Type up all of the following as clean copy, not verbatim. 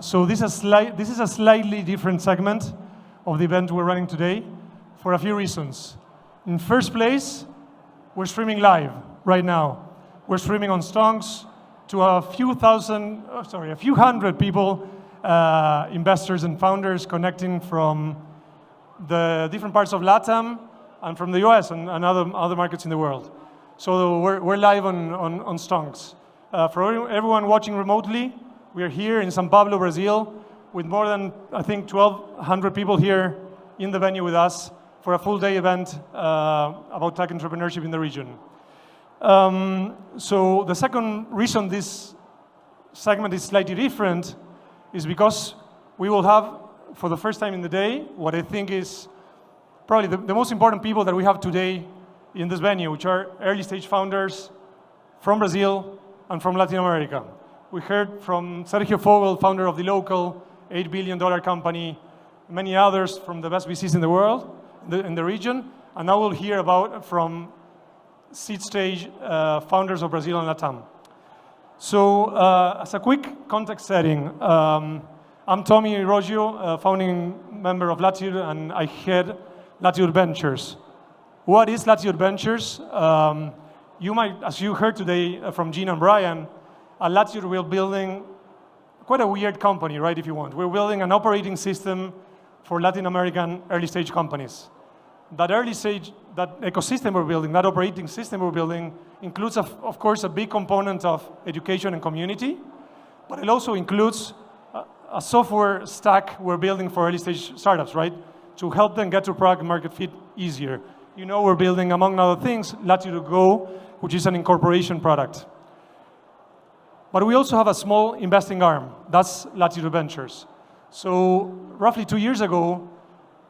So this is a slightly different segment of the event we're running today for a few reasons. In first place, we're streaming live right now. We're streaming on Stonks to a few hundred people, investors and founders connecting from the different parts of LATAM and from the US and other markets in the world. So we're live on Stonks. For everyone watching remotely, we are here in São Paulo, Brazil, with more than, I think, 1,200 people here in the venue with us for a full-day event about tech entrepreneurship in the region. So the second reason this segment is slightly different is because we will have, for the first time in the day, what I think is probably the most important people that we have today in this venue, which are early-stage founders from Brazil and from Latin America. We heard from Sergio Fogel, founder of the local $8 billion company, many others from the best VCs in the world, in the region, and now we'll hear from seed stage founders of Brazil and LATAM. So as a quick context setting, I'm Tommy Roggio, founding member of Latitud, and I head Latitud Ventures. What is Latitud Ventures? You might, as you heard today from Gene and Brian, at Latitud, we're building quite a weird company, right, if you want. We're building an operating system for Latin American early-stage companies. That ecosystem we're building, that operating system we're building, includes, of course, a big component of education and community, but it also includes a software stack we're building for early-stage startups, right, to help them get to product market fit easier. You know, we're building, among other things, Latitud Go, which is an incorporation product. But we also have a small investing arm. That's Latitud Ventures. So roughly 2 years ago,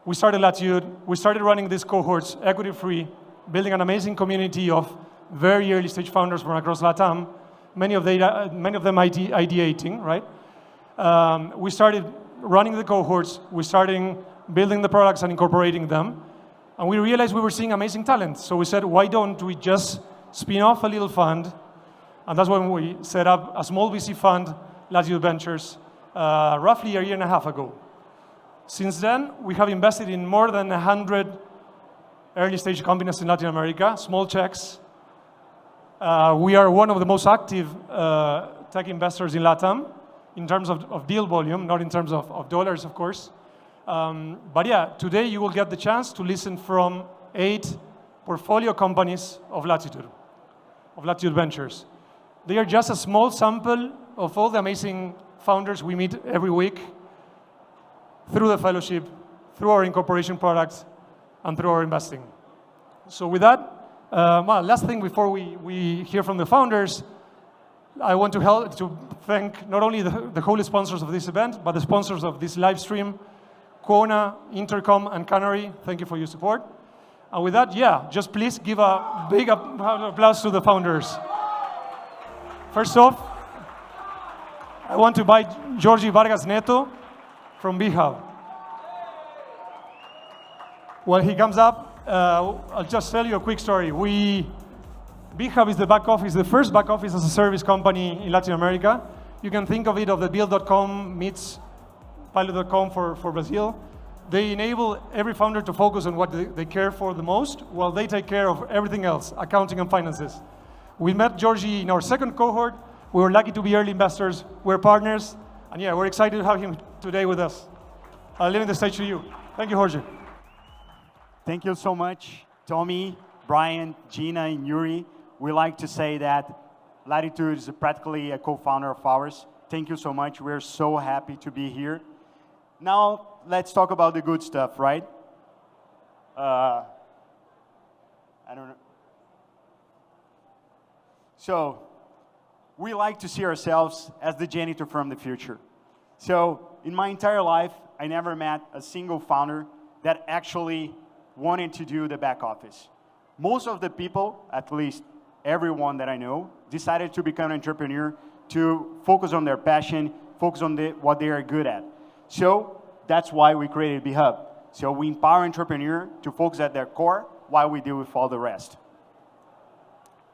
we started Latitud. We started running these cohorts, equity-free, building an amazing community of very early-stage founders from across LATAM, many of them ideating, right? We started running the cohorts. We started building the products and incorporating them. And we realized we were seeing amazing talent. So we said, why don't we just spin off a little fund? And that's when we set up a small VC fund, Latitud Ventures, roughly a year and a half ago. Since then, we have invested in more than 100 early-stage companies in Latin America, small checks. We are one of the most active tech investors in LATAM in terms of deal volume, not in terms of dollars, of course. But yeah, today you will get the chance to listen from 8 portfolio companies of Latitud Ventures. They are just a small sample of all the amazing founders we meet every week through the fellowship, through our incorporation products, and through our investing. So with that, last thing before we hear from the founders, I want to thank not only the holy sponsors of this event, but the sponsors of this live stream, Quona, Intercom, and Canary. Thank you for your support. And with that, yeah, just please give a big applause to the founders. First off, I want to invite Jorge Vargas Neto from BHub. When he comes up, I'll just tell you a quick story. BHub is the back office, the first back office as a service company in Latin America. You can think of it of the Build.com meets Pilot.com for Brazil. They enable every founder to focus on what they care for the most, while they take care of everything else, accounting and finances. We met Georgie in our second cohort. We were lucky to be early investors. We're partners. And yeah, we're excited to have him today with us. I'll leave the stage to you. Thank you, Jorge. Thank you so much, Tommy, Brian, Gina, and Yuri. We like to say that Latitud is practically a co-founder of ours. Thank you so much. We're so happy to be here. Now, let's talk about the good stuff, right? I don't know. So, we like to see ourselves as the janitor from the future. So, in my entire life, I never met a single founder that actually wanted to do the back office. Most of the people, at least everyone that I know, decided to become an entrepreneur to focus on their passion, focus on what they are good at. So, that's why we created BHub. So, we empower entrepreneurs to focus at their core while we deal with all the rest.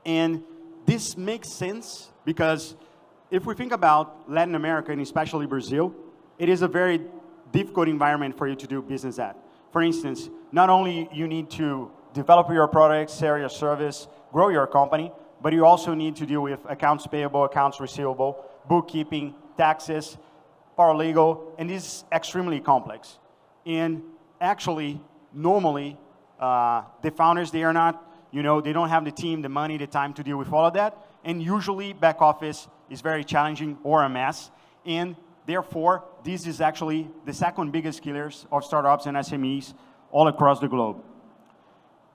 And this makes sense because if we think about Latin America, and especially Brazil, it is a very difficult environment for you to do business at. For instance, not only you need to develop your product, sell your service, grow your company, but you also need to deal with accounts payable, accounts receivable, bookkeeping, taxes, paralegal, and this is extremely complex. And actually, normally, the founders, they are not, they don't have the team, the money, the time to deal with all of that. And usually, back office is very challenging or a mess. And therefore, this is actually the second biggest killers of startups and SMEs all across the globe.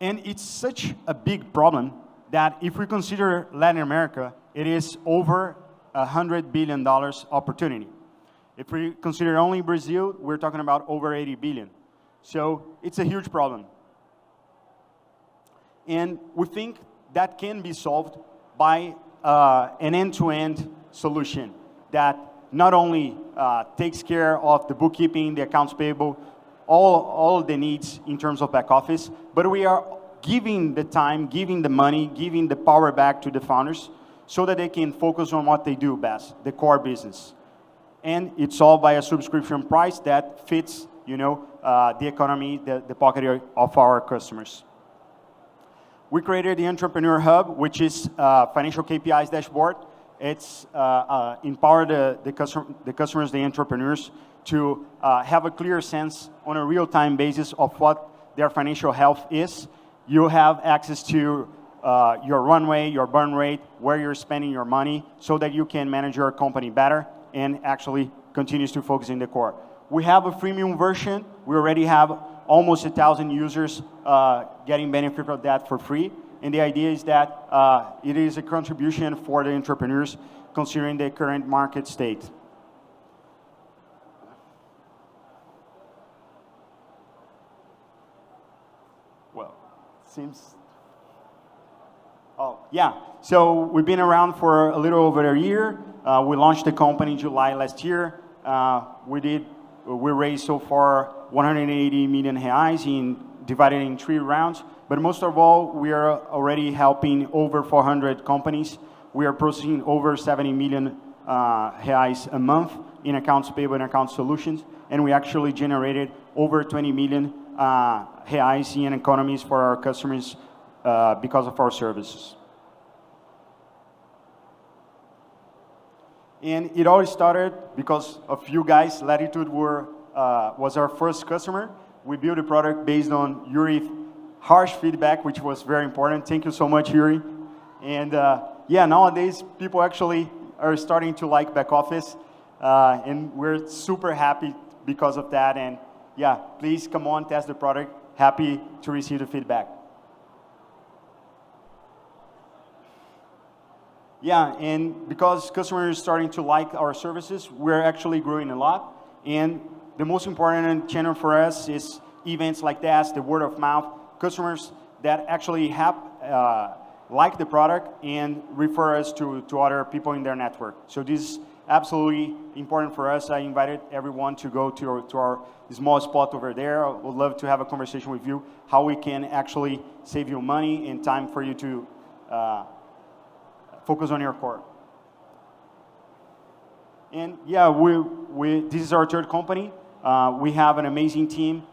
And it's such a big problem that if we consider Latin America, it is over $100 billion opportunity. If we consider only Brazil, we're talking about over 80 billion. So it's a huge problem. And we think that can be solved by an end-to-end solution that not only takes care of the bookkeeping, the accounts payable, all the needs in terms of back office, but we are giving the time, giving the money, giving the power back to the founders so that they can focus on what they do best, the core business. And it's all by a subscription price that fits, the economy, the pocket of our customers. We created the Entrepreneur Hub, which is a financial KPIs dashboard. It's empower the customers, the entrepreneurs, to have a clear sense on a real-time basis of what their financial health is. You have access to your runway, your burn rate, where you're spending your money, so that you can manage your company better and actually continues to focus in the core. We have a freemium version. We already have almost 1,000 users getting benefit of that for free. And the idea is that it is a contribution for the entrepreneurs considering the current market state. Well, seems... Oh, yeah. So we've been around for a little over a year. We launched the company in July last year. We raised so far 180 million reais divided in 3 rounds. But most of all, we are already helping over 400 companies. We are processing over 70 million reais a month in accounts payable and account solutions. And we actually generated over 20 million reais in economies for our customers because of our services. And it all started because of you guys. Latitude was our first customer. We built a product based on Yuri's harsh feedback, which was very important. Thank you so much, Yuri. And yeah, nowadays, people actually are starting to like back office. And we're super happy because of that. And yeah, please come on, test the product. Happy to receive the feedback. Yeah, and because customers are starting to like our services, we're actually growing a lot. And the most important channel for us is events like that, the word of mouth, customers that actually have like the product and refer us to other people in their network. So this is absolutely important for us. I invited everyone to go to our small spot over there. I would love to have a conversation with you, how we can actually save you money and time for you to focus on your core. And yeah, this is our third company. We have an amazing team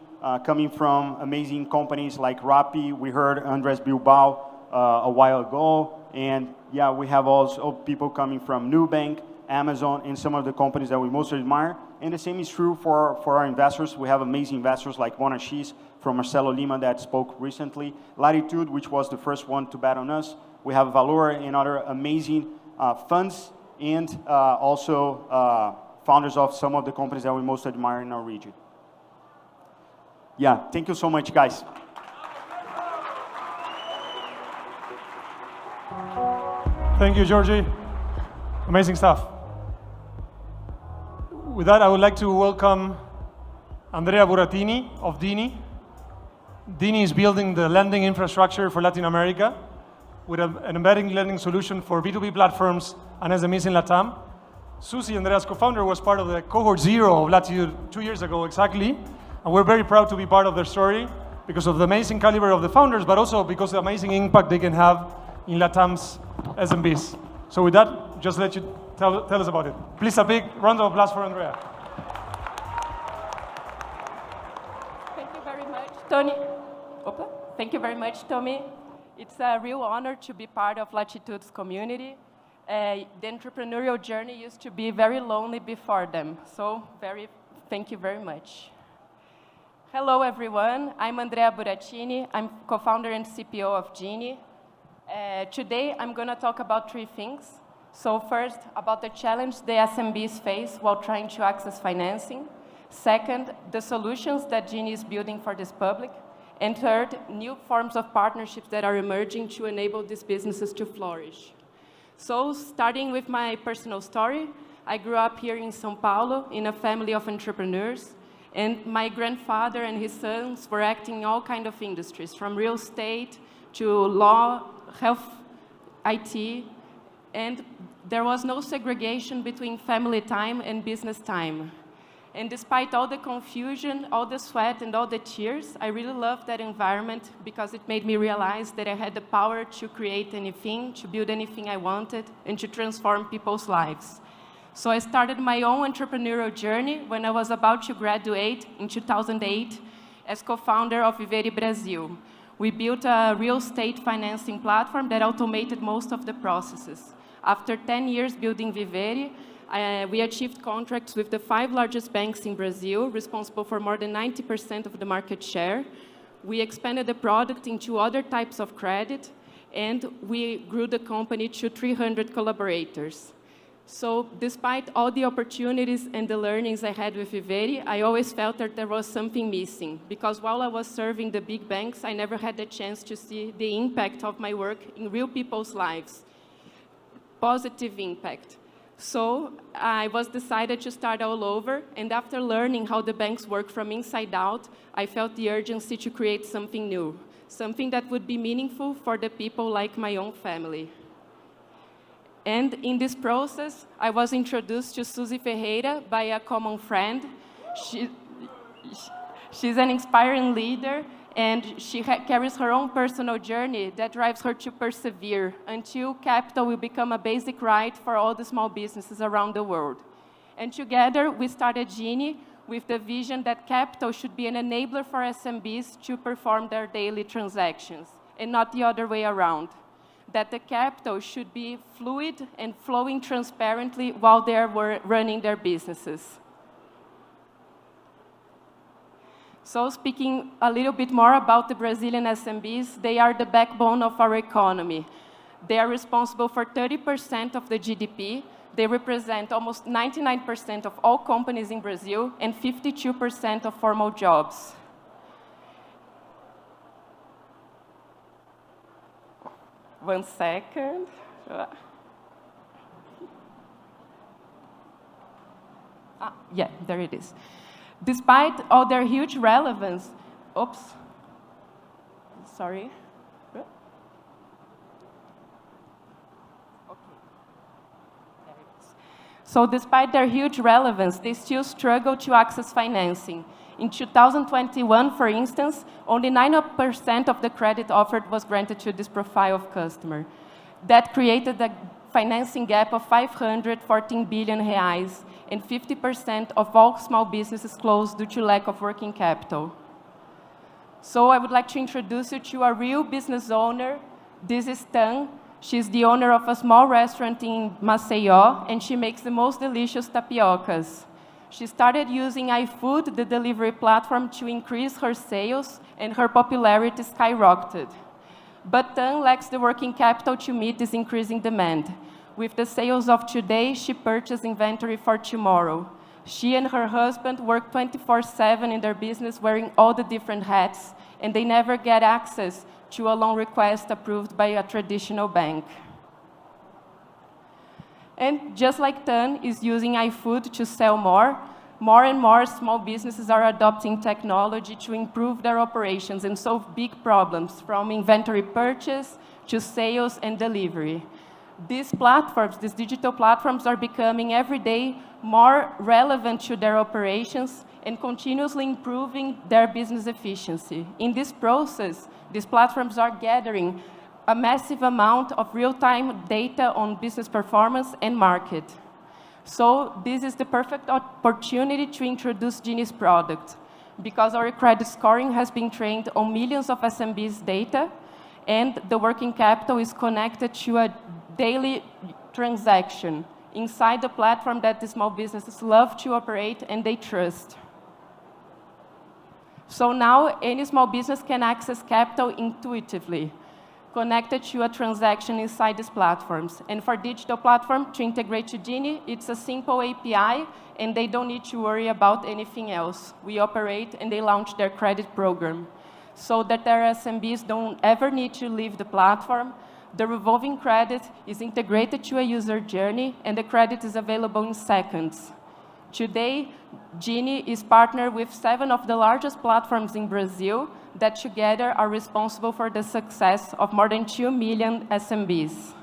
coming from amazing companies like Rappi. We heard Andres Bilbao a while ago. And yeah, we have also people coming from Nubank, Amazon, and some of the companies that we most admire. And the same is true for our investors. We have amazing investors like Monaxis from Marcelo Lima that spoke recently. Latitude, which was the first one to bet on us. We have Valor and other amazing funds and also founders of some of the companies that we most admire in our region. Yeah, thank you so much, guys. Thank you, Georgie. Amazing stuff. With that, I would like to welcome Andrea Buratini of Dinie. Dinie is building the lending infrastructure for Latin America with an embedding lending solution for B2B platforms and SMEs in LATAM. Susie, Andrea's co-founder, was part of the cohort 0 of Latitude 2 years ago exactly. And we're very proud to be part of their story because of the amazing caliber of the founders, but also because of the amazing impact they can have in LATAM's SMBs. So with that, just let you tell us about it. Please, a big round of applause for Andrea. Thank you very much, Tony. Opa. Thank you very much, Tommy. It's a real honor to be part of Latitud's community. The entrepreneurial journey used to be very lonely before them, so thank you very much. Hello, everyone. I'm Andrea Burattini. I'm co-founder and CPO of Dinie. Today, I'm going to talk about three things. So first, about the challenge the SMBs face while trying to access financing. Second, the solutions that Dinie is building for this public. And third, new forms of partnerships that are emerging to enable these businesses to flourish. So starting with my personal story, I grew up here in São Paulo in a family of entrepreneurs. And my grandfather and his sons were acting in all kinds of industries, from real estate to law, health, IT. And there was no segregation between family time and business time. And despite all the confusion, all the sweat, and all the tears, I really loved that environment because it made me realize that I had the power to create anything, to build anything I wanted, and to transform people's lives. So I started my own entrepreneurial journey when I was about to graduate in 2008 as co-founder of Viveri Brazil. We built a real estate financing platform that automated most of the processes. After 10 years building Viveri, we achieved contracts with the 5 largest banks in Brazil, responsible for more than 90% of the market share. We expanded the product into other types of credit, and we grew the company to 300 collaborators. So despite all the opportunities and the learnings I had with Viveri, I always felt that there was something missing, because while I was serving the big banks, I never had the chance to see the impact of my work in real people's lives, positive impact. So I was decided to start all over, and after learning how the banks work from inside out, I felt the urgency to create something new, something that would be meaningful for the people like my own family. And in this process, I was introduced to Suzy Ferreira by a common friend. She's an inspiring leader, and she carries her own personal journey that drives her to persevere until capital will become a basic right for all the small businesses around the world. And together, we started Dinie with the vision that capital should be an enabler for SMBs to perform their daily transactions, and not the other way around. That the capital should be fluid and flowing transparently while they are running their businesses. So speaking a little bit more about the Brazilian SMBs, they are the backbone of our economy. They are responsible for 30% of the GDP. They represent almost 99% of all companies in Brazil and 52% of formal jobs. One second. Yeah, there it is. Despite all their huge relevance, sorry. Okay. There it is. So despite their huge relevance, they still struggle to access financing. In 2021, for instance, only 9% of the credit offered was granted to this profile of customer. That created a financing gap of 514 billion reais, and 50% of all small businesses closed due to lack of working capital. So I would like to introduce you to a real business owner. This is Tan. She's the owner of a small restaurant in Maceió, and she makes the most delicious tapiocas. She started using iFood, the delivery platform, to increase her sales, and her popularity skyrocketed. But Tan lacks the working capital to meet this increasing demand. With the sales of today, she purchased inventory for tomorrow. She and her husband work 24/7 in their business, wearing all the different hats, and they never get access to a loan request approved by a traditional bank. And just like Tan is using iFood to sell more and more small businesses are adopting technology to improve their operations and solve big problems, from inventory purchase to sales and delivery. These platforms, these digital platforms, are becoming every day more relevant to their operations and continuously improving their business efficiency. In this process, these platforms are gathering a massive amount of real-time data on business performance and market. So this is the perfect opportunity to introduce Dinie's product, because our credit scoring has been trained on millions of SMBs data, and the working capital is connected to a daily transaction inside the platform that the small businesses love to operate and they trust. So now any small business can access capital intuitively, connected to a transaction inside these platforms. And for digital platform to integrate to Dinie, it's a simple API, and they don't need to worry about anything else. We operate and they launch their credit program, so that their SMBs don't ever need to leave the platform. The revolving credit is integrated to a user journey, and the credit is available in seconds. Today, Dinie is partnered with 7 of the largest platforms in Brazil that together are responsible for the success of more than 2 million SMBs.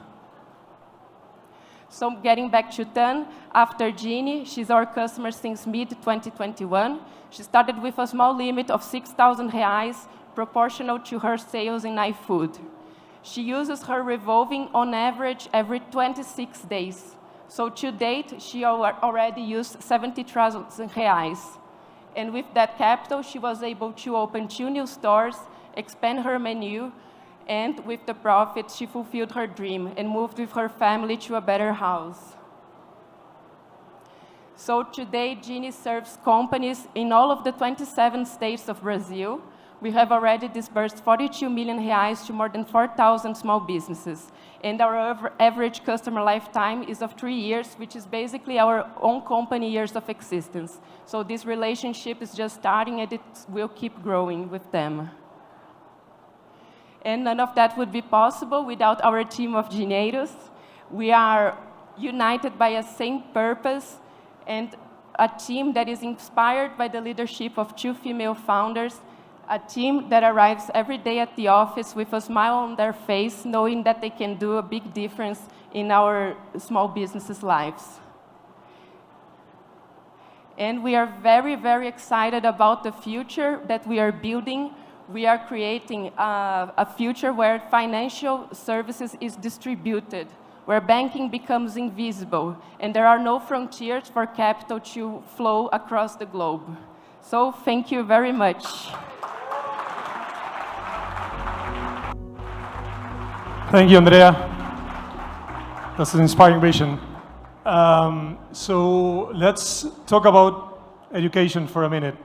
So getting back to Tan, after Dinie, she's our customer since mid-2021. She started with a small limit of 6,000 reais, proportional to her sales in iFood. She uses her revolving on average every 26 days. So to date, she already used 70,000 reais. And with that capital, she was able to open 2 new stores, expand her menu, and with the profit, she fulfilled her dream and moved with her family to a better house. So today, Dinie serves companies in all of the 27 states of Brazil. We have already disbursed 42 million reais to more than 4,000 small businesses. And our average customer lifetime is of 3 years, which is basically our own company years of existence. So this relationship is just starting, and it will keep growing with them. And none of that would be possible without our team of Dineiros. We are united by a same purpose, and a team that is inspired by the leadership of 2 female founders, a team that arrives every day at the office with a smile on their face, knowing that they can do a big difference in our small businesses' lives. And we are very, very excited about the future that we are building. We are creating a future where financial services is distributed, where banking becomes invisible, and there are no frontiers for capital to flow across the globe. So thank you very much. Thank you, Andrea. That's an inspiring vision. So let's talk about education for a minute.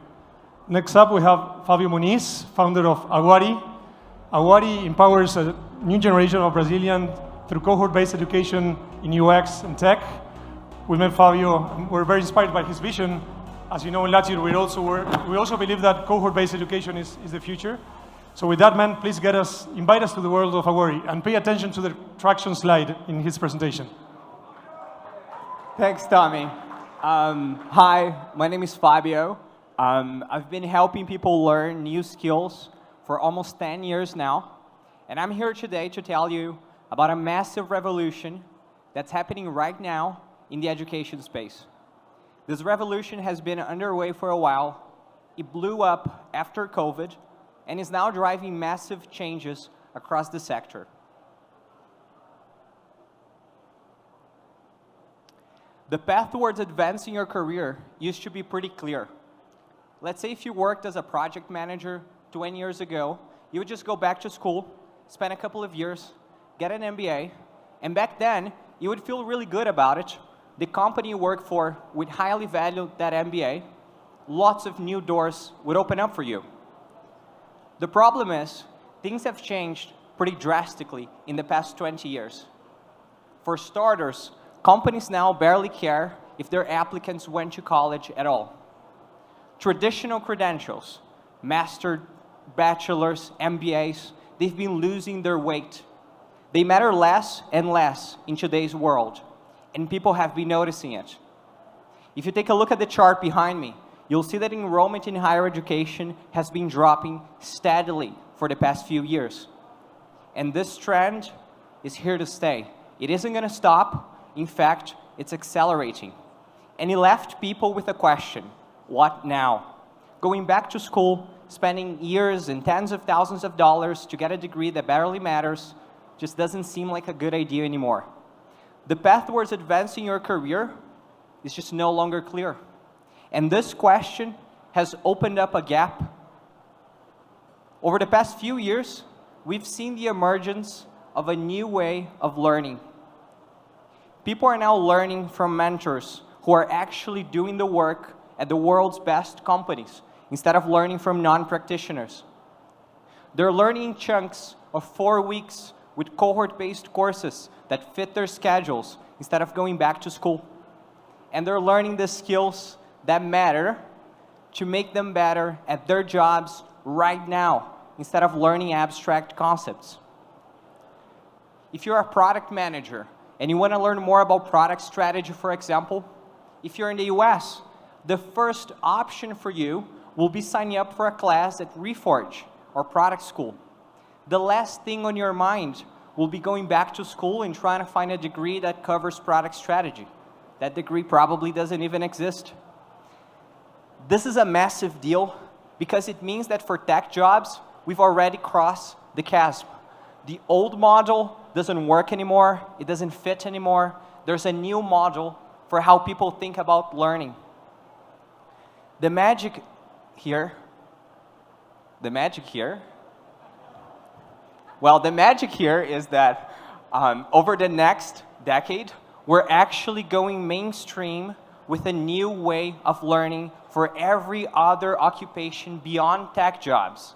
Next up, we have Fabio Muniz, founder of Awari. Awari empowers a new generation of Brazilians through cohort-based education in UX and tech. We met Fabio, and we're very inspired by his vision. As you know, in Latitud, we also believe that cohort-based education is the future. So with that, man, please invite us to the world of Awari, and pay attention to the traction slide in his presentation. Thanks, Tommy. Hi, my name is Fabio. I've been helping people learn new skills for almost 10 years now. And I'm here today to tell you about a massive revolution that's happening right now in the education space. This revolution has been underway for a while. It blew up after COVID, and is now driving massive changes across the sector. The path towards advancing your career used to be pretty clear. Let's say if you worked as a project manager 20 years ago, you would just go back to school, spend a couple of years, get an MBA, and back then, you would feel really good about it. The company you work for would highly value that MBA. Lots of new doors would open up for you. The problem is, things have changed pretty drastically in the past 20 years. For starters, companies now barely care if their applicants went to college at all. Traditional credentials, master, bachelors, MBAs, they've been losing their weight. They matter less and less in today's world, and people have been noticing it. If you take a look at the chart behind me, you'll see that enrollment in higher education has been dropping steadily for the past few years. And this trend is here to stay. It isn't going to stop. In fact, it's accelerating. And it left people with a question: what now? Going back to school, spending years and tens of thousands of dollars to get a degree that barely matters, just doesn't seem like a good idea anymore. The path towards advancing your career is just no longer clear. And this question has opened up a gap. Over the past few years, we've seen the emergence of a new way of learning. People are now learning from mentors who are actually doing the work at the world's best companies, instead of learning from non-practitioners. They're learning in chunks of 4 weeks with cohort-based courses that fit their schedules instead of going back to school. And they're learning the skills that matter to make them better at their jobs right now, instead of learning abstract concepts. If you're a product manager and you want to learn more about product strategy, for example, if you're in the US, the first option for you will be signing up for a class at Reforge or product school. The last thing on your mind will be going back to school and trying to find a degree that covers product strategy. That degree probably doesn't even exist. This is a massive deal because it means that for tech jobs, we've already crossed the chasm. The old model doesn't work anymore. It doesn't fit anymore. There's a new model for how people think about learning. The magic here, well, the magic here is that over the next decade, we're actually going mainstream with a new way of learning for every other occupation beyond tech jobs.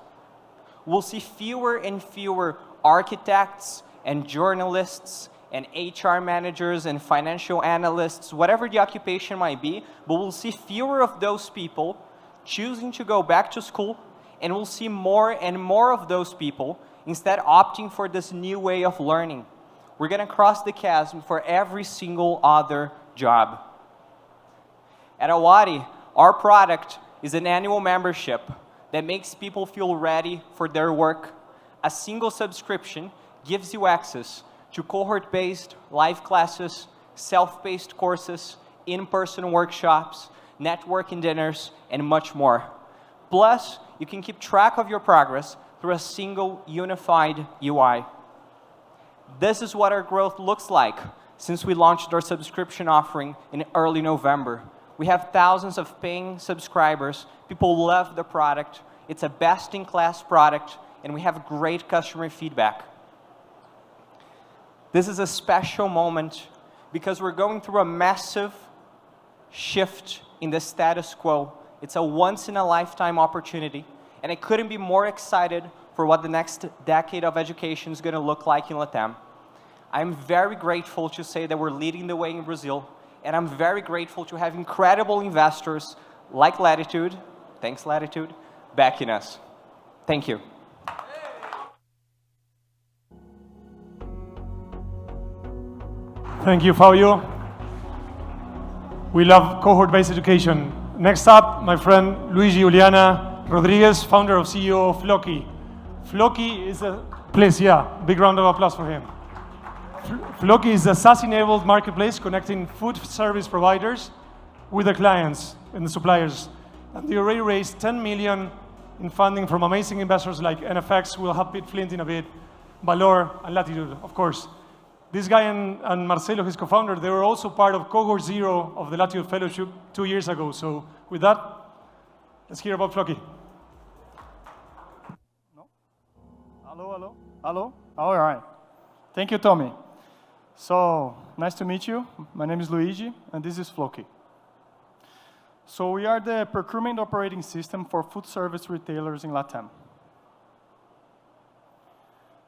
We'll see fewer and fewer architects and journalists and HR managers and financial analysts, whatever the occupation might be, but we'll see fewer of those people choosing to go back to school, and we'll see more and more of those people instead opting for this new way of learning. We're going to cross the chasm for every single other job. At Awari, our product is an annual membership that makes people feel ready for their work. A single subscription gives you access to cohort-based live classes, self-paced courses, in-person workshops, networking dinners, and much more. Plus, you can keep track of your progress through a single unified UI. This is what our growth looks like since we launched our subscription offering in early November. We have thousands of paying subscribers. People love the product. It's a best-in-class product, and we have great customer feedback. This is a special moment because we're going through a massive shift in the status quo. It's a once-in-a-lifetime opportunity, and I couldn't be more excited for what the next decade of education is going to look like in LatAm. I'm very grateful to say that we're leading the way in Brazil, and I'm very grateful to have incredible investors like Latitude, thanks Latitude, backing us. Thank you. Thank you, Fabio. We love cohort-based education. Next up, my friend Luigi Juliana Rodriguez, founder of CEO of Floki. Floki is a, please, yeah, big round of applause for him. Floki is a SaaS-enabled marketplace connecting food service providers with their clients and the suppliers. And they already raised 10 million in funding from amazing investors like NFX, we'll have Pete Flint in a bit, Valor, and Latitude, of course. This guy and Marcelo, his co-founder, they were also part of Cohort Zero of the Latitude Fellowship 2 years ago. So with that, let's hear about Floki. No? Hello, hello, hello? All right. Thank you, Tommy. So nice to meet you. My name is Luigi, and this is Floki. So we are the procurement operating system for food service retailers in LatAm.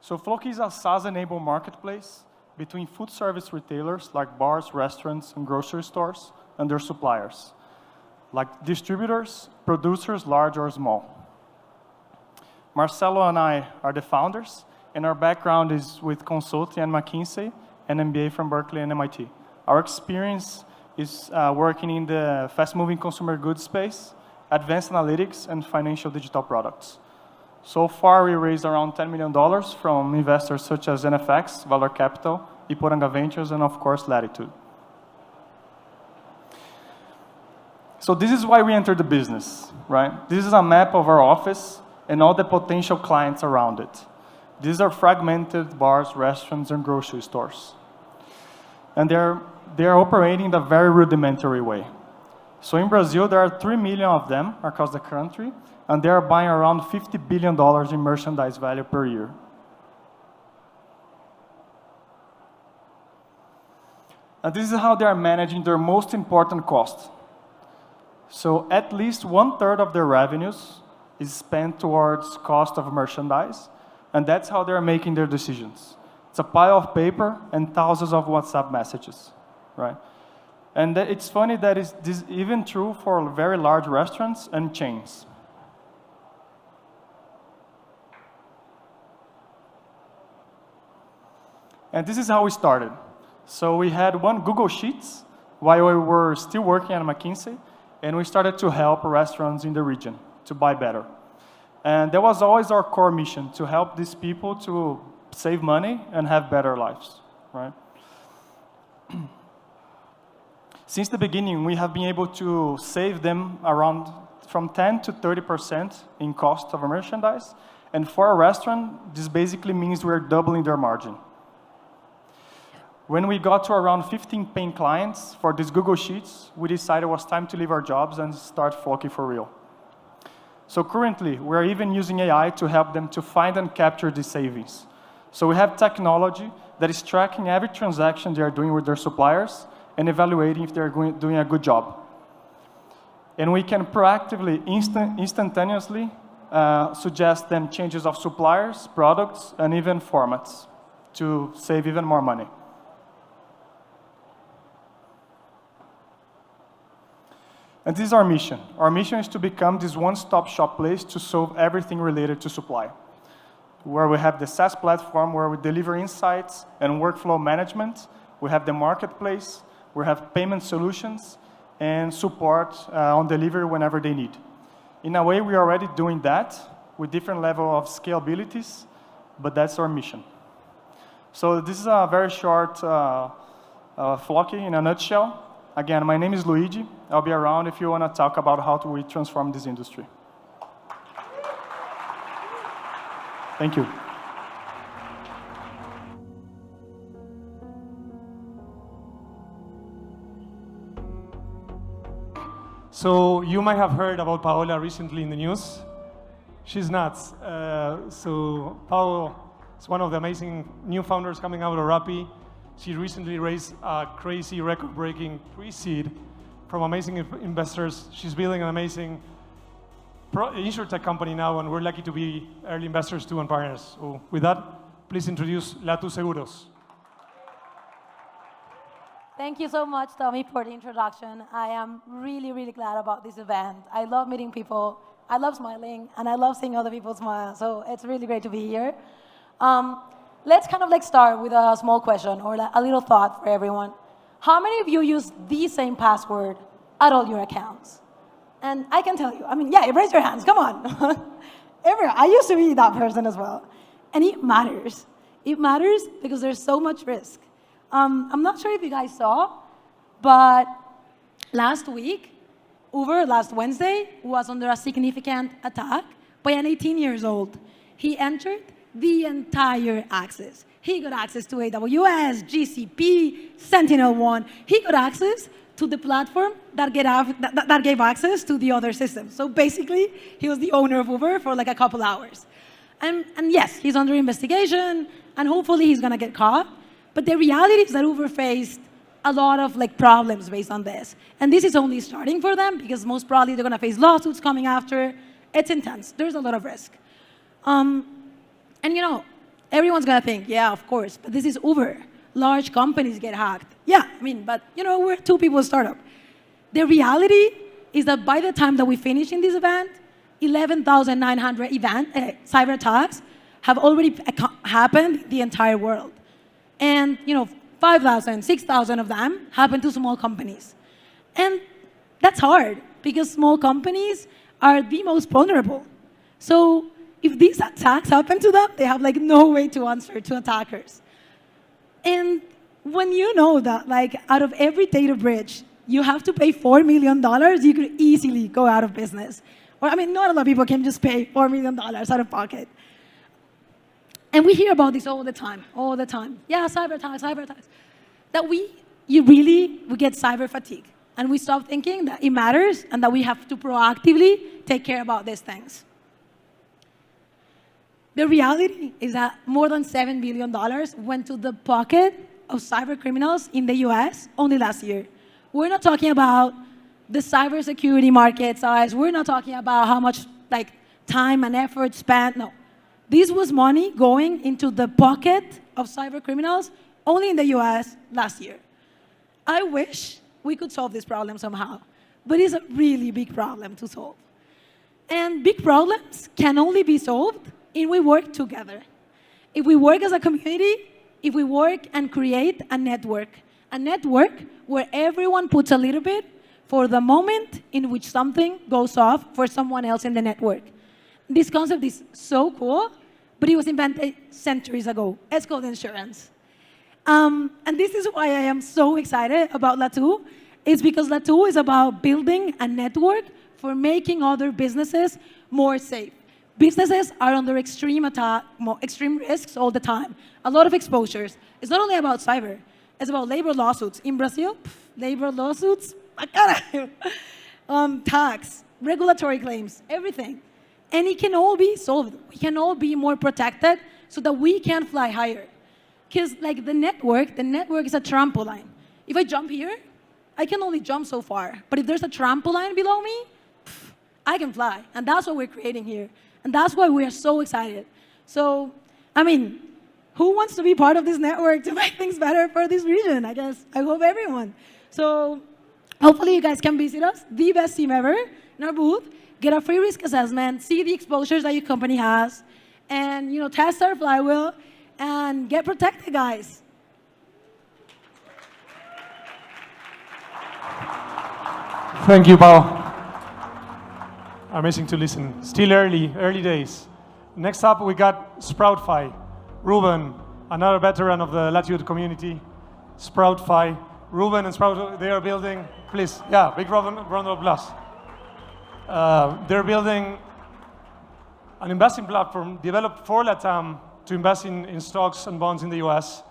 So Floki is a SaaS-enabled marketplace between food service retailers like bars, restaurants, and grocery stores and their suppliers, like distributors, producers, large or small. Marcelo and I are the founders, and our background is with consulting and McKinsey, and MBA from Berkeley and MIT. Our experience is working in the fast-moving consumer goods space, advanced analytics, and financial digital products. So far, we raised around $10 million from investors such as NFX, Valor Capital, Latu Ventures, and of course, Latitude. So this is why we entered the business, right? This is a map of our office and all the potential clients around it. These are fragmented bars, restaurants, and grocery stores. And they're they are operating in a very rudimentary way. So in Brazil, there are 3 million of them across the country, and they are buying around $50 billion in merchandise value per year. And this is how they are managing their most important costs. So at least 1/3 of their revenues is spent towards cost of merchandise, and that's how they're making their decisions. It's a pile of paper and thousands of WhatsApp messages, right? And it's funny that this is even true for very large restaurants and chains. And this is how we started. So we had one Google Sheets while we were still working at McKinsey, and we started to help restaurants in the region to buy better. And that was always our core mission, to help these people to save money and have better lives, right? Since the beginning, we have been able to save them around from 10 to 30% in cost of merchandise. And for a restaurant, this basically means we're doubling their margin. When we got to around 15 paying clients for these Google Sheets, we decided it was time to leave our jobs and start Floki for real. So currently, we're even using AI to help them to find and capture these savings. So we have technology that is tracking every transaction they are doing with their suppliers and evaluating if they're doing a good job. And we can proactively, instantaneously suggest them changes of suppliers, products, and even formats to save even more money. And this is our mission. Our mission is to become this one-stop shop place to solve everything related to supply, where we have the SaaS platform where we deliver insights and workflow management. We have the marketplace. We have payment solutions and support on delivery whenever they need. In a way, we are already doing that with different level of scalabilities, but that's our mission. So this is a very short Floki in a nutshell. Again, my name is Luigi. I'll be around if you want to talk about how we transform this industry. Thank you. So you might have heard about Paola recently in the news. She's nuts. So Paola is one of the amazing new founders coming out of Rappi. She recently raised a crazy record-breaking pre-seed from amazing investors. She's building an amazing insurtech company now, and we're lucky to be early investors too and partners. So with that, please introduce Latu Seguros. Thank you so much, Tommy, for the introduction. I am really, really glad about this event. I love meeting people. I love smiling, and I love seeing other people smile. So it's really great to be here. Let's kind of like start with a small question or a little thought for everyone. How many of you use the same password at all your accounts? And I can tell you, I mean, yeah, raise your hands, come on. I used to be that person as well. And it matters. It matters because there's so much risk. I'm not sure if you guys saw, but last week, Uber, last Wednesday, was under a significant attack by an 18-year-old. He entered the entire access. He got access to AWS, GCP, Sentinel-1. He got access to the platform that gave access to the other systems. So basically, he was the owner of Uber for like a couple hours. And yes, he's under investigation, and hopefully he's gonna get caught. But the reality is that Uber faced a lot of like problems based on this. And this is only starting for them because most probably they're gonna face lawsuits coming after. It's intense. There's a lot of risk. And you know, everyone's gonna think, yeah, of course, but this is Uber. Large companies get hacked. Yeah, I mean, but you know, we're a two-people startup. The reality is that by the time that we finish in this event, 11,900 cyber attacks have already happened in the entire world. And you know, 5,000, 6,000 of them happen to small companies. And that's hard because small companies are the most vulnerable. So if these attacks happen to them, they have like no way to answer to attackers. And when you know that like out of every data breach, you have to pay $4 million, you could easily go out of business. Or I mean, not a lot of people can just pay $4 million out of pocket. And we hear about this all the time, all the time. Yeah, cyber attacks, cyber attacks. That we get cyber fatigue. And we stop thinking that it matters and that we have to proactively take care about these things. The reality is that more than $7 billion went to the pocket of cyber criminals in the US only last year. We're not talking about the cybersecurity market size. We're not talking about how much time and effort spent. No. This was money going into the pocket of cyber criminals only in the US last year. I wish we could solve this problem somehow, but it's a really big problem to solve. And big problems can only be solved if we work together. If we work as a community, if we work and create a network where everyone puts a little bit for the moment in which something goes off for someone else in the network. This concept is so cool, but it was invented centuries ago. It's called insurance. And this is why I am so excited about Latu. It's because Latu is about building a network for making other businesses more safe. Businesses are under extreme risks all the time. A lot of exposures. It's not only about cyber. It's about labor lawsuits. In Brazil, labor lawsuits, tax, regulatory claims, everything. And it can all be solved. We can all be more protected so that we can fly higher. Because the network is a trampoline. If I jump here, I can only jump so far. But if there's a trampoline below me, I can fly. And that's what we're creating here. And that's why we are so excited. So, who wants to be part of this network to make things better for this region? I guess, I hope everyone. So, hopefully you guys can visit us, the best team ever, in our booth, get a free risk assessment, see the exposures that your company has, and test our flywheel, and get protected, guys. Thank you, Pao. Amazing to listen. Still early days. Next up, we got Sproutfi. Ruben, another veteran of the Latitud community. Sproutfi. Ruben and Sprout, they are building, please, big round of applause. They're building an investing platform developed for LatAm to invest in stocks and bonds in the US.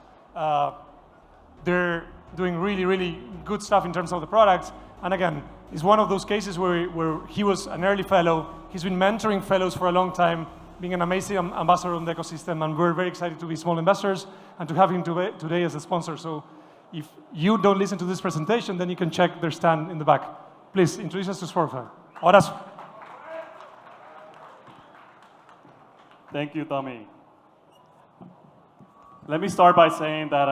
They're doing really, really good stuff in terms of the products. And again, it's one of those cases where he was an early fellow. He's been mentoring fellows for a long time, being an amazing ambassador on the ecosystem, and we're very excited to be small investors and to have him today as a sponsor. So if you don't listen to this presentation, then you can check their stand in the back. Please, introduce us to Sproutfi. Abrazo. Thank you, Tommy. Let me start by saying that,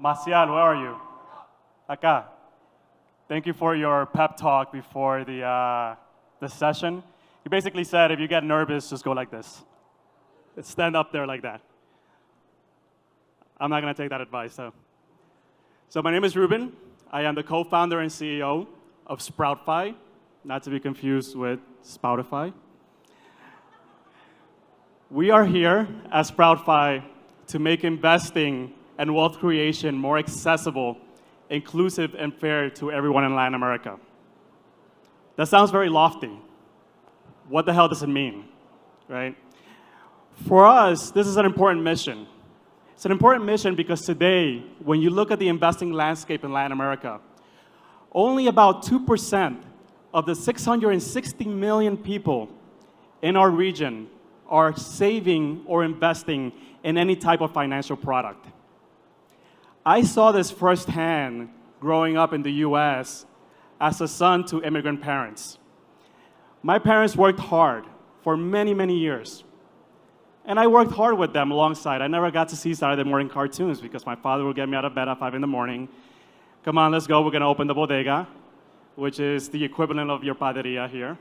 Maciel, where are you? Acá. Thank you for your pep talk before the session. You basically said if you get nervous, just go like this. Stand up there like that. I'm not going to take that advice, though. So my name is Ruben. I am the co-founder and CEO of Sproutfi, not to be confused with Spoutify. We are here at Sproutfi to make investing and wealth creation more accessible, inclusive, and fair to everyone in Latin America. That sounds very lofty. What the hell does it mean, right? For us, this is an important mission. It's an important mission because today, when you look at the investing landscape in Latin America, only about 2% of the 660 million people in our region are saving or investing in any type of financial product. I saw this firsthand growing up in the US as a son to immigrant parents. My parents worked hard for many, many years. And I worked hard with them alongside. I never got to see Saturday morning cartoons because my father would get me out of bed at 5 in the morning. Come on, let's go, we're gonna open the bodega, which is the equivalent of your paderia here.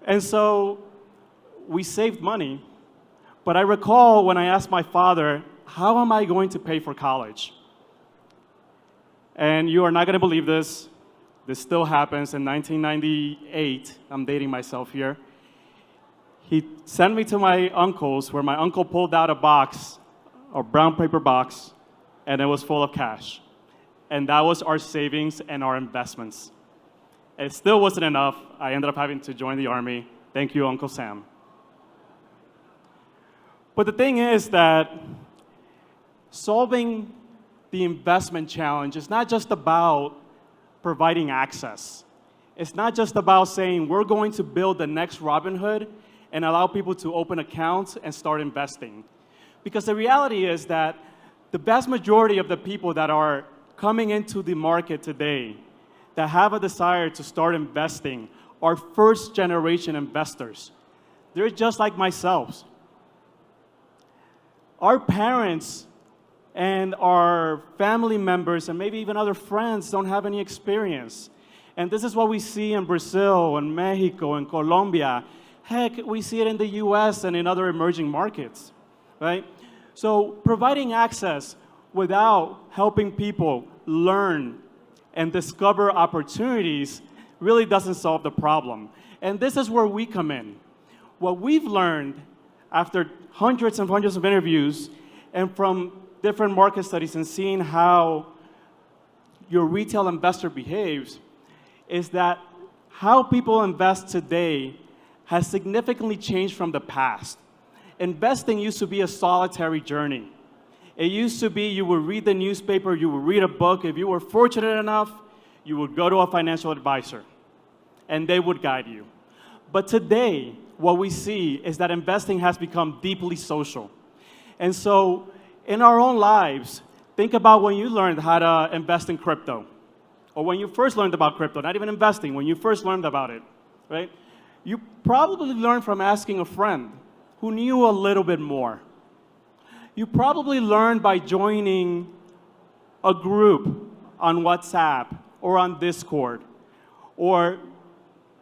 And so we saved money, but I recall when I asked my father, how am I going to pay for college? And you are not gonna believe this. This still happens. In 1998, I'm dating myself here, he sent me to my uncle's where my uncle pulled out a box, a brown paper box, and it was full of cash. And that was our savings and our investments. It still wasn't enough. I ended up having to join the army. Thank you, Uncle Sam. But the thing is that solving the investment challenge is not just about providing access. It's not just about saying we're going to build the next Robinhood and allow people to open accounts and start investing. Because the reality is that the vast majority of the people that are coming into the market today that have a desire to start investing are first-generation investors. They're just like myself. Our parents and our family members and maybe even other friends don't have any experience. And this is what we see in Brazil and Mexico and Colombia. Heck, we see it in the US and in other emerging markets, right? So providing access without helping people learn and discover opportunities really doesn't solve the problem. And this is where we come in. What we've learned after hundreds and hundreds of interviews and from different market studies and seeing how your retail investor behaves is that how people invest today has significantly changed from the past. Investing used to be a solitary journey. It used to be you would read the newspaper, you would read a book. If you were fortunate enough, you would go to a financial advisor, and they would guide you. But today, what we see is that investing has become deeply social. And so, in our own lives, think about when you learned how to invest in crypto, or when you first learned about crypto, not even investing, when you first learned about it, right? You probably learned from asking a friend who knew a little bit more. You probably learned by joining a group on WhatsApp or on Discord or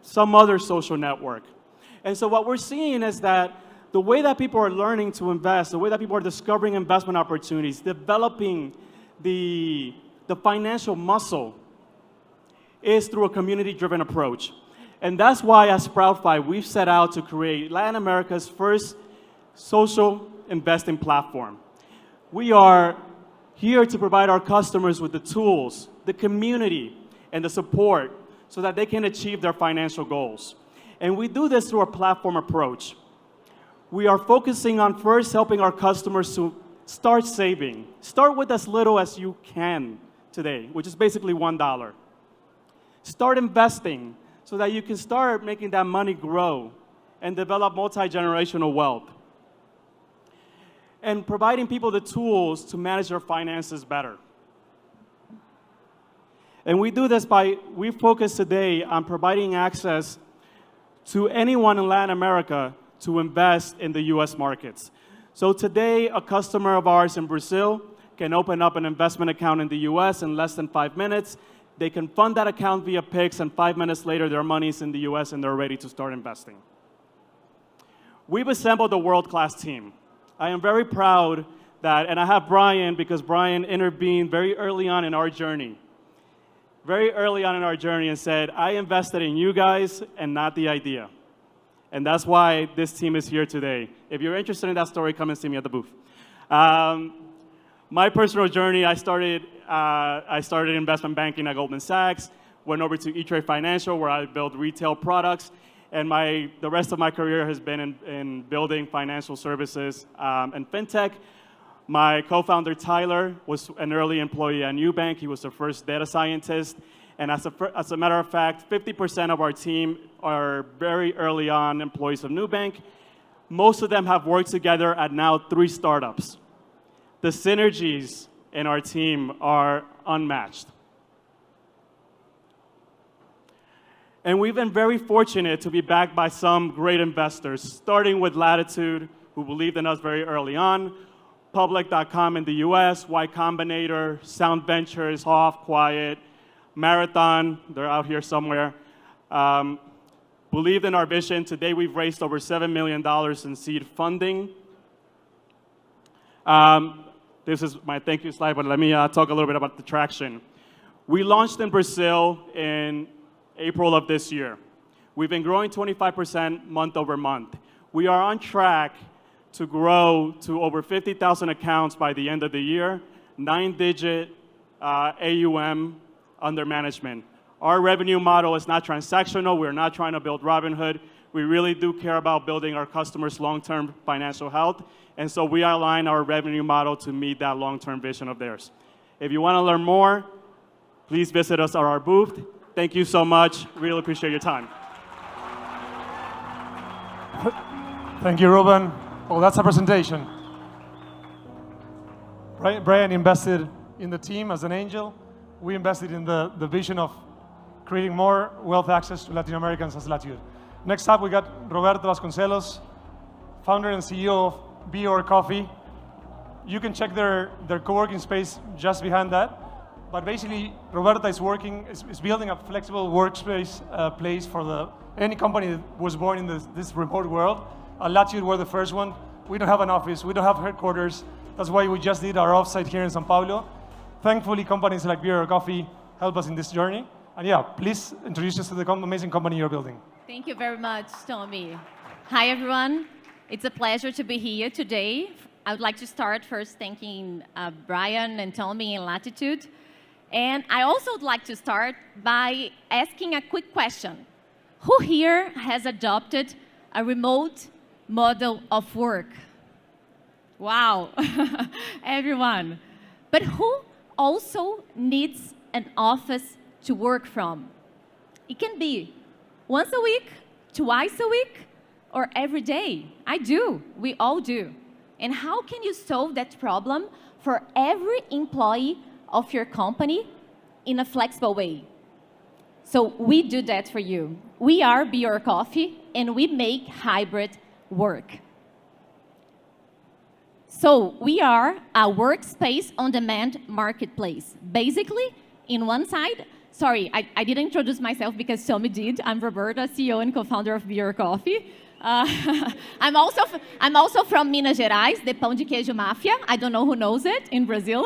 some other social network. And so what we're seeing is that the way that people are learning to invest, the way that people are discovering investment opportunities, developing the financial muscle is through a community-driven approach. And that's why at Sproutfi, we've set out to create Latin America's first social investing platform. We are here to provide our customers with the tools, the community, and the support so that they can achieve their financial goals. And we do this through a platform approach. We are focusing on first helping our customers to start saving. Start with as little as you can today, which is basically $1. Start investing so that you can start making that money grow and develop multi-generational wealth. And providing people the tools to manage their finances better. And we do this we focus today on providing access to anyone in Latin America to invest in the US markets. So today, a customer of ours in Brazil can open up an investment account in the US in less than 5 minutes. They can fund that account via Pix, and 5 minutes later, their money's in the US and they're ready to start investing. We've assembled a world-class team. I am very proud that, and I have Brian, because Brian intervened very early on in our journey. Very early on in our journey and said, I invested in you guys and not the idea. And that's why this team is here today. If you're interested in that story, come and see me at the booth. My personal journey, I started investment banking at Goldman Sachs, went over to E-Trade Financial where I built retail products, and the rest of my career has been in building financial services and fintech. My co-founder, Tyler, was an early employee at Nubank. He was the first data scientist. And as a matter of fact, 50% of our team are very early on employees of Nubank. Most of them have worked together at now 3 startups. The synergies in our team are unmatched. And we've been very fortunate to be backed by some great investors, starting with Latitude, who believed in us very early on, Public.com in the US, Y Combinator, Sound Ventures, Hoff, Quiet, Marathon, they're out here somewhere, believed in our vision. Today we've raised over $7 million in seed funding. This is my thank you slide, but let me talk a little bit about the traction. We launched in Brazil in April of this year. We've been growing 25% month over month. We are on track to grow to over 50,000 accounts by the end of the year, 9-digit AUM under management. Our revenue model is not transactional. We're not trying to build Robinhood. We really do care about building our customers' long-term financial health, and so we align our revenue model to meet that long-term vision of theirs. If you want to learn more, please visit us at our booth. Thank you so much. Really appreciate your time. Thank you, Ruben. Well, that's a presentation. Brian invested in the team as an angel. We invested in the vision of creating more wealth access to Latin Americans as Latitud. Next up, we got Roberto Vasconcelos, founder and CEO of BeerOrCoffee. You can check their co-working space just behind that. But basically, Roberta is building a flexible workspace place for any company that was born in this remote world. At Latitud, we're the first one. We don't have an office. We don't have headquarters. That's why we just did our offsite here in São Paulo. Thankfully, companies like BeerOrCoffee help us in this journey. And yeah, please introduce us to the amazing company you're building. Thank you very much, Tommy. Hi, everyone. It's a pleasure to be here today. I would like to start first thanking Brian and Tommy and Latitud. And I also would like to start by asking a quick question. Who here has adopted a remote model of work? Wow, everyone. But who also needs an office to work from? It can be once a week, twice a week, or every day. I do, we all do. And how can you solve that problem for every employee of your company in a flexible way? So we do that for you. We are BeerOrCoffee, and we make hybrid work. So we are a workspace on-demand marketplace. Basically, in one side, sorry, I didn't introduce myself because Tommy did. I'm Roberta, CEO and co-founder of BeerOrCoffee. I'm also from Minas Gerais, the Pão de Queijo Mafia. I don't know who knows it in Brazil.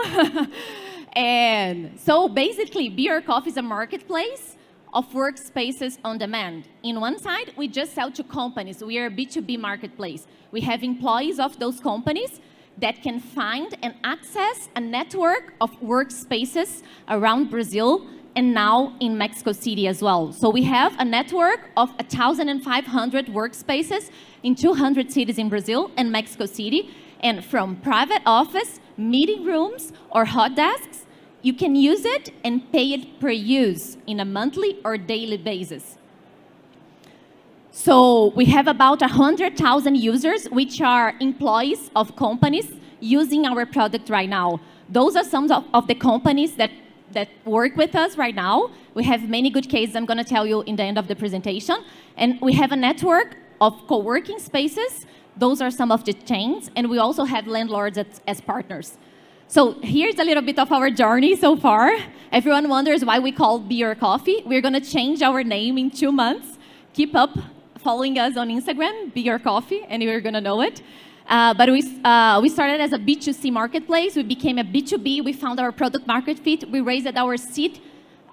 And so basically, BeerOrCoffee is a marketplace of workspaces on demand. In one side, we just sell to companies. We are a B2B marketplace. We have employees of those companies that can find and access a network of workspaces around Brazil and now in Mexico City as well. So we have a network of 1,500 workspaces in 200 cities in Brazil and Mexico City. And from private office, meeting rooms, or hot desks, you can use it and pay it per use in a monthly or daily basis. So we have about 100,000 users, which are employees of companies using our product right now. Those are some of the companies that work with us right now. We have many good cases I'm going to tell you in the end of the presentation. And we have a network of co-working spaces. Those are some of the chains. And we also have landlords as partners. So here's a little bit of our journey so far. Everyone wonders why we call BeerOrCoffee. We're going to change our name in 2 months. Keep up following us on Instagram, BeerOrCoffee, and you're going to know it. But we started as a B2C marketplace. We became a B2B. We found our product market fit. We raised our seed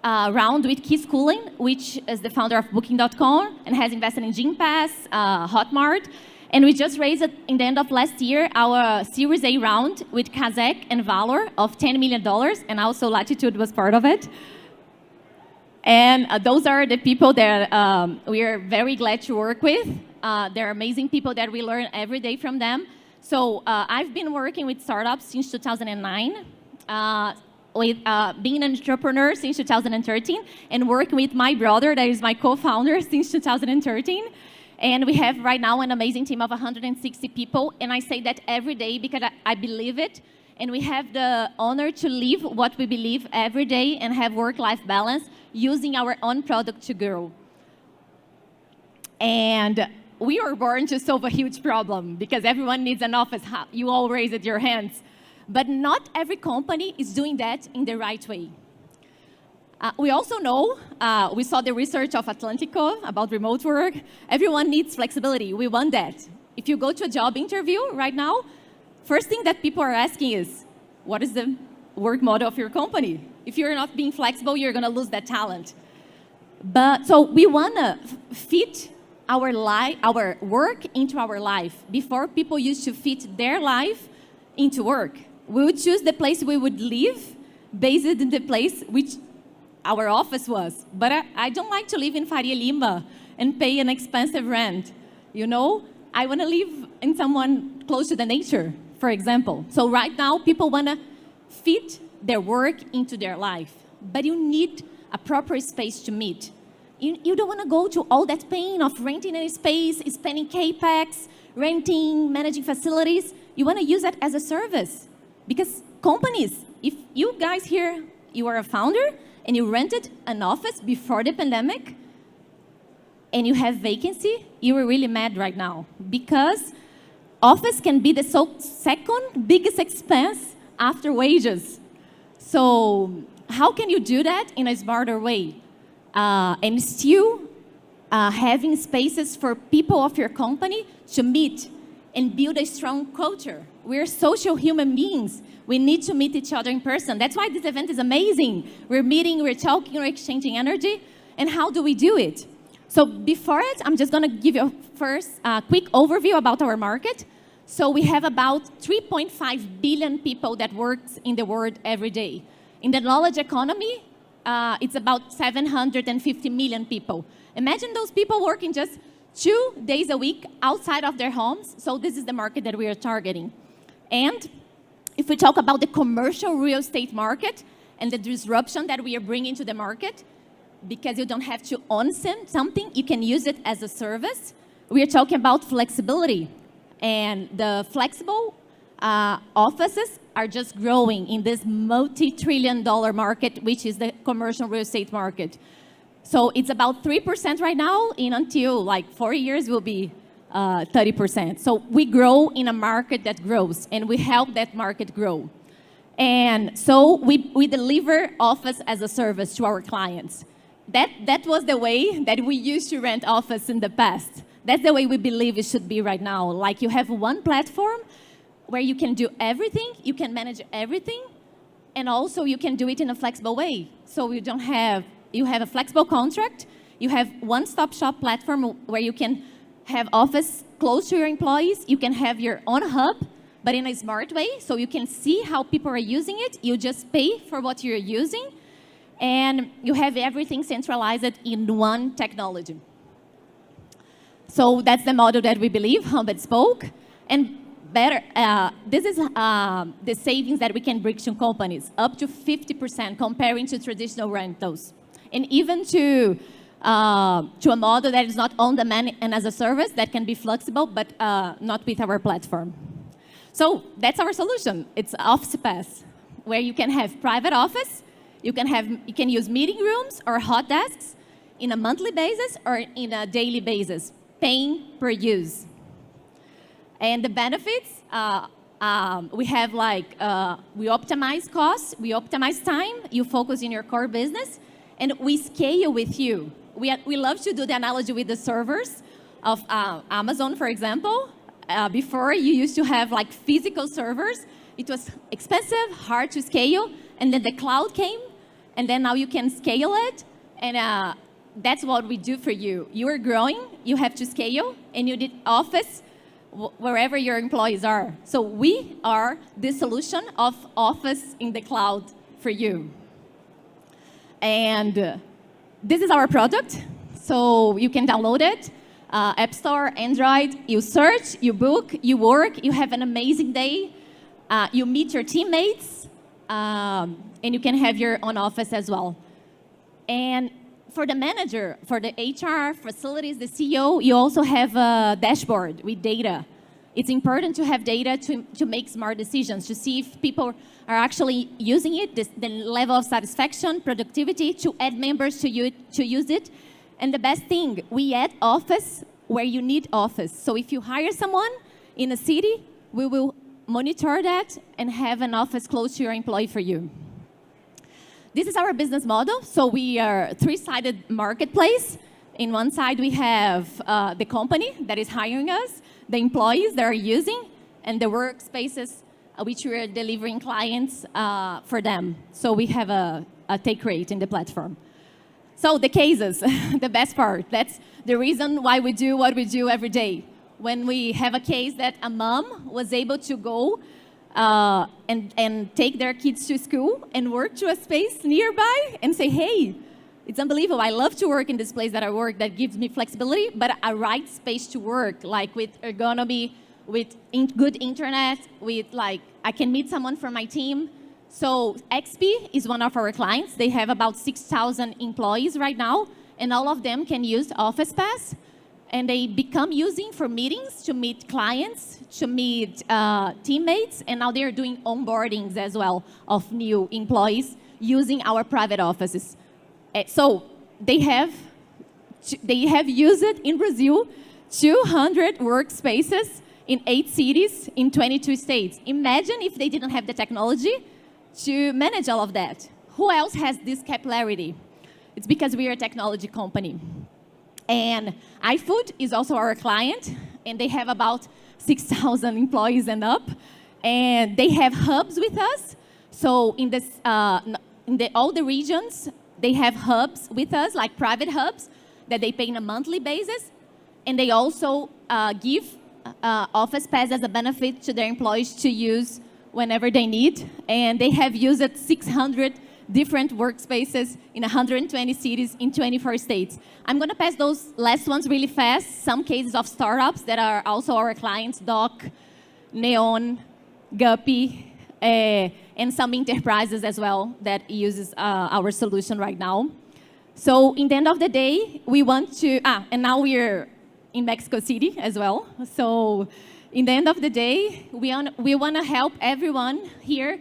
round with Key Schooling, which is the founder of Booking.com and has invested in Gympass, Hotmart. And we just raised, in the end of last year, our Series A round with Kazek and Valor of $10 million, and also Latitud was part of it. And those are the people that we are very glad to work with. They're amazing people that we learn every day from them. So I've been working with startups since 2009, with being an entrepreneur since 2013, and working with my brother, that is my co-founder, since 2013. And we have right now an amazing team of 160 people. And I say that every day because I believe it. And we have the honor to live what we believe every day and have work-life balance using our own product to grow. And we were born to solve a huge problem because everyone needs an office. You all raised your hands. But not every company is doing that in the right way. We also know, we saw the research of Atlantico about remote work. Everyone needs flexibility. We want that. If you go to a job interview right now, first thing that people are asking is, what is the work model of your company? If you're not being flexible, you're going to lose that talent. But so we want to fit our work into our life. Before, people used to fit their life into work. We would choose the place we would live based on the place which our office was. But I don't like to live in Faria Lima and pay an expensive rent. You know, I want to live in someone close to the nature, for example. So right now, people want to fit their work into their life. But you need a proper space to meet. You don't want to go to all that pain of renting a space, spending CAPEX, renting, managing facilities. You want to use that as a service. Because companies, if you guys here, you are a founder and you rented an office before the pandemic and you have vacancy, you are really mad right now. Because office can be the second biggest expense after wages. So how can you do that in a smarter way? And still having spaces for people of your company to meet and build a strong culture. We're social human beings. We need to meet each other in person. That's why this event is amazing. We're meeting, we're talking, we're exchanging energy. And how do we do it? So before it, I'm just going to give you first a quick overview about our market. So we have about 3.5 billion people that work in the world every day. In the knowledge economy, it's about 750 million people. Imagine those people working just 2 days a week outside of their homes. So this is the market that we are targeting. And if we talk about the commercial real estate market and the disruption that we are bringing to the market, because you don't have to own something, you can use it as a service. We are talking about flexibility. And the flexible offices are just growing in this multi-trillion-dollar market, which is the commercial real estate market. So it's about 3% right now, and until like 4 years will be 30%. So we grow in a market that grows, and we help that market grow. And so we deliver office as a service to our clients. That was the way that we used to rent office in the past. That's the way we believe it should be right now. Like you have one platform where you can do everything, you can manage everything, and also you can do it in a flexible way. So you have a flexible contract, you have one-stop shop platform where you can have office close to your employees, you can have your own hub, but in a smart way, so you can see how people are using it, you just pay for what you're using, and you have everything centralized in one technology. So that's the model that we believe, hub and spoke, and better, this is the savings that we can bring to companies, up to 50% comparing to traditional rentals. And even to a model that is not on demand and as a service that can be flexible, but not with our platform. So that's our solution. It's Office Pass, where you can have private office, you can use meeting rooms or hot desks in a monthly basis or in a daily basis, paying per use. And the benefits, we have we optimize costs, we optimize time, you focus in your core business, and we scale with you. We love to do the analogy with the servers of Amazon, for example. Before, you used to have physical servers. It was expensive, hard to scale, and then the cloud came, and then now you can scale it, and that's what we do for you. You are growing, you have to scale, and you need office wherever your employees are. So we are the solution of office in the cloud for you. And this is our product, so you can download it. App Store, Android, you search, you book, you work, you have an amazing day, you meet your teammates, and you can have your own office as well. And for the manager, for the HR, facilities, the CEO, you also have a dashboard with data. It's important to have data to make smart decisions, to see if people are actually using it, the level of satisfaction, productivity, to add members to use it. And the best thing, we add office where you need office. So if you hire someone in a city, we will monitor that and have an office close to your employee for you. This is our business model. So we are a three-sided marketplace. In one side, we have the company that is hiring us, the employees that are using, and the workspaces which we are delivering clients for them. So we have a take rate in the platform. So the cases, the best part, that's the reason why we do what we do every day. When we have a case that a mom was able to go and take their kids to school and work to a space nearby and say, hey, it's unbelievable. I love to work in this place that I work that gives me flexibility, but a right space to work, like with ergonomy, with good internet, with I can meet someone from my team. So XP is one of our clients. They have about 6,000 employees right now, and all of them can use Office Pass. And they become using for meetings, to meet clients, to meet teammates, and now they're doing onboardings as well of new employees using our private offices. So they have used it in Brazil, 200 workspaces in 8 cities in 22 states. Imagine if they didn't have the technology to manage all of that. Who else has this capillarity? It's because we are a technology company. And iFood is also our client, and they have about 6,000 employees and up. And they have hubs with us. So in all the regions, they have hubs with us, like private hubs, that they pay on a monthly basis. And they also give Office Pass as a benefit to their employees to use whenever they need. And they have used 600 different workspaces in 120 cities in 24 states. I'm going to pass those last ones really fast. Some cases of startups that are also our clients, Doc, Neon, Guppy, and some enterprises as well that uses our solution right now. So in the end of the day, we want to, and now we're in Mexico City as well. So in the end of the day, we want to help everyone here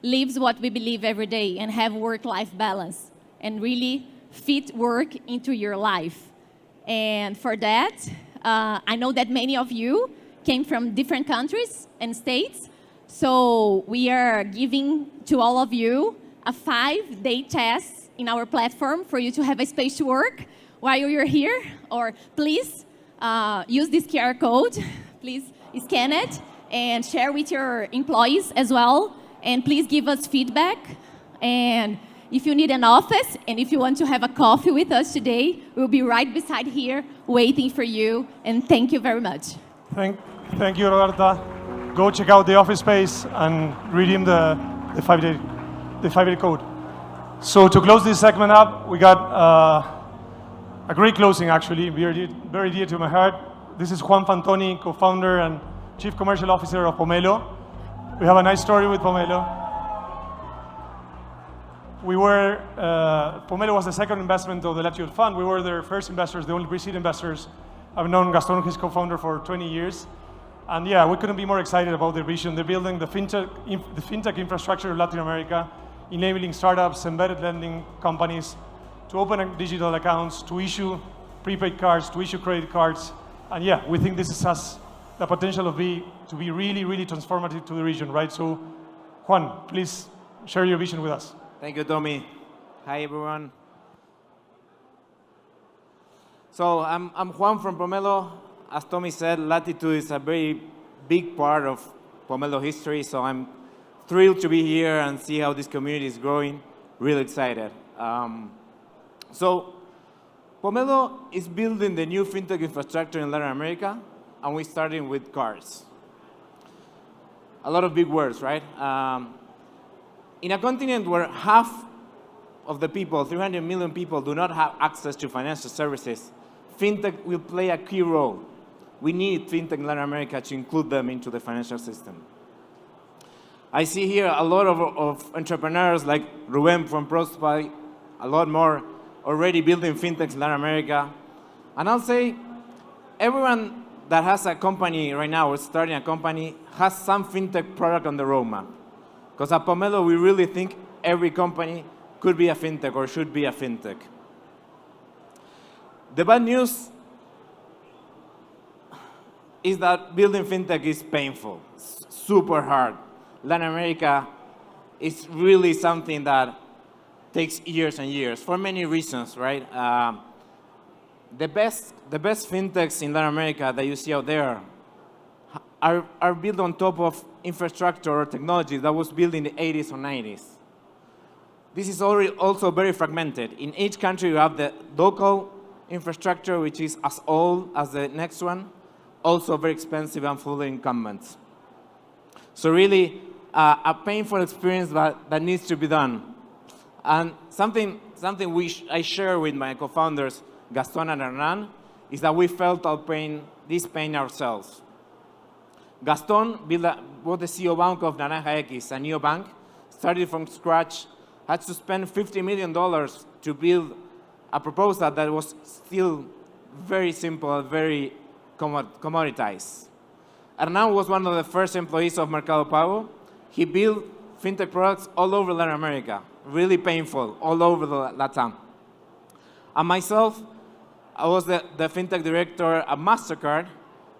lives what we believe every day and have work-life balance and really fit work into your life. And for that, I know that many of you came from different countries and states, so we are giving to all of you a 5-day test in our platform for you to have a space to work while you're here. Or please use this QR code, please scan it and share with your employees as well. And please give us feedback. And if you need an office, and if you want to have a coffee with us today, we'll be right beside here waiting for you. And thank you very much. Thank you, Roberta. Go check out the office space and redeem the 5-day code. So to close this segment up, we got a great closing, actually, very dear to my heart. This is Juan Fantoni, co-founder and chief commercial officer of Pomelo. We have a nice story with Pomelo. Pomelo was the second investment of the Latitud Fund. We were their first investors, the only pre-seed investors. I've known Gaston, his co-founder, for 20 years. And yeah, we couldn't be more excited about their vision. They're building the fintech infrastructure of Latin America, enabling startups, embedded lending companies to open digital accounts, to issue prepaid cards, to issue credit cards. And yeah, we think this has the potential to be really, really transformative to the region, right? So, Juan, please share your vision with us. Thank you, Tommy. Hi, everyone. So I'm Juan from Pomelo. As Tommy said, Latitud is a very big part of Pomelo history, so I'm thrilled to be here and see how this community is growing. Really excited. So Pomelo is building the new fintech infrastructure in Latin America, and we're starting with cars. A lot of big words, right? In a continent where half of the people, 300 million people, do not have access to financial services, fintech will play a key role. We need fintech in Latin America to include them into the financial system. I see here a lot of entrepreneurs like Ruben from Sproutfi, a lot more already building fintechs in Latin America. And I'll say everyone that has a company right now or starting a company has some fintech product on the roadmap. Because at Pomelo, we really think every company could be a fintech or should be a fintech. The bad news is that building fintech is painful, super hard. Latin America is really something that takes years and years for many reasons, right? The best fintechs in Latin America that you see out there are built on top of infrastructure or technology that was built in the 80s or 90s. This is also very fragmented. In each country, you have the local infrastructure, which is as old as the next one, also very expensive and full of incumbents. So really, a painful experience that needs to be done. And something I share with my co-founders, Gaston and Hernan, is that we felt this pain ourselves. Gaston was the CEO bank of Naranja X, a neobank started from scratch, had to spend $50 million to build a proposal that was still very simple, very commoditized. Hernan was one of the first employees of Mercado Pago. He built fintech products all over Latin America, really painful, all over the LatAm. And myself, I was the fintech director at MasterCard,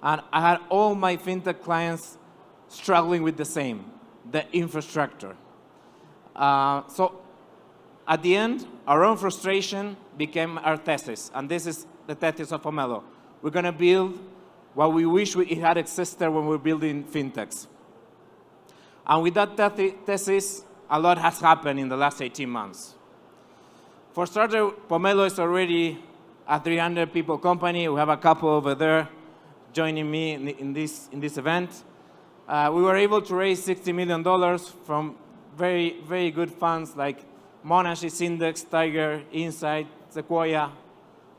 and I had all my fintech clients struggling with the same, the infrastructure. So at the end, our own frustration became our thesis, and this is the thesis of Pomelo. We're going to build what we wish it had existed when we were building fintechs. And with that thesis, a lot has happened in the last 18 months. For starters, Pomelo is already a 300 people company. We have a couple over there joining me in this event. We were able to raise $60 million from very, very good funds like Monash, Index, Tiger, Insight, Sequoia,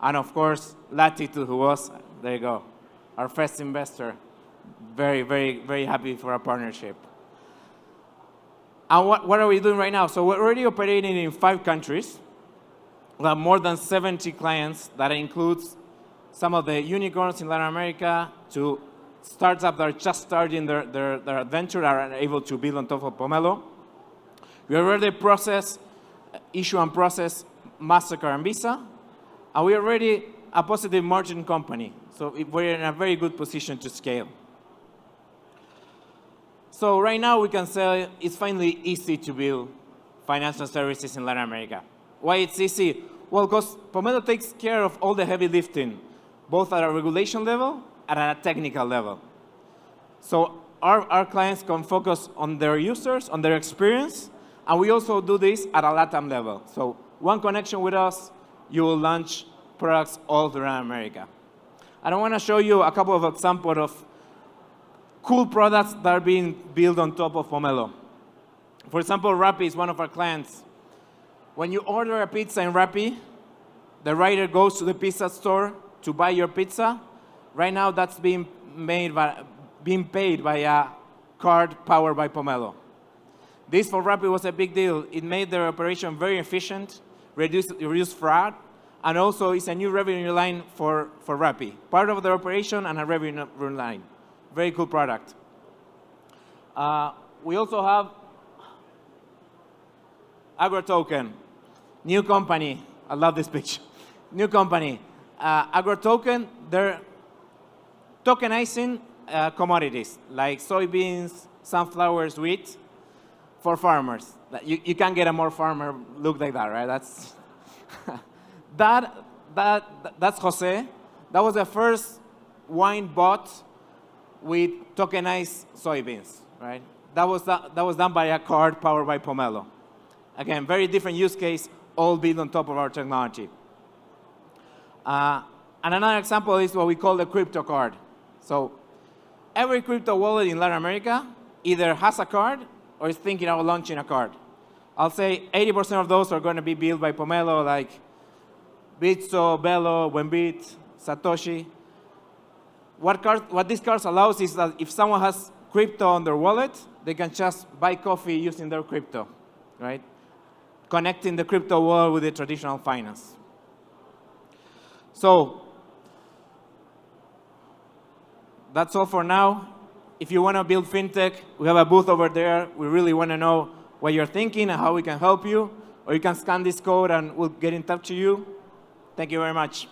and of course, Latitud, who was, there you go, our first investor. Very, very, very happy for our partnership. And what are we doing right now? So we're already operating in 5 countries. We have more than 70 clients. That includes some of the unicorns in Latin America to startups that are just starting their adventure, are able to build on top of Pomelo. We already issue and process MasterCard and Visa, and we're already a positive margin company. So we're in a very good position to scale. So right now we can say it's finally easy to build financial services in Latin America. Why it's easy? Well, because Pomelo takes care of all the heavy lifting, both at a regulation level and at a technical level. So our clients can focus on their users, on their experience, and we also do this at a LatAm level. So one connection with us, you will launch products all throughout America. And I want to show you a couple of examples of cool products that are being built on top of Pomelo. For example, Rappi is one of our clients. When you order a pizza in Rappi, the rider goes to the pizza store to buy your pizza. Right now, that's being paid by a card powered by Pomelo. This for Rappi was a big deal. It made their operation very efficient, reduced fraud, and also it's a new revenue line for Rappi. Part of their operation and a revenue line. Very cool product. We also have AgroToken, new company. I love this picture. New company. AgroToken, they're tokenizing commodities like soybeans, sunflowers, wheat for farmers. You can't get a more farmer look like that, right? That's Jose. That was the first wine bought with tokenized soybeans, right? That was done by a card powered by Pomelo. Again, very different use case, all built on top of our technology. And another example is what we call the crypto card. So every crypto wallet in Latin America either has a card or is thinking of launching a card. I'll say 80% of those are going to be built by Pomelo, like Bitso, Bello, Wenbit, Satoshi. What this card allows is that if someone has crypto on their wallet, they can just buy coffee using their crypto, right? Connecting the crypto world with the traditional finance. So that's all for now. If you want to build fintech, we have a booth over there. We really want to know what you're thinking and how we can help you. Or you can scan this code and we'll get in touch with you. Thank you very much.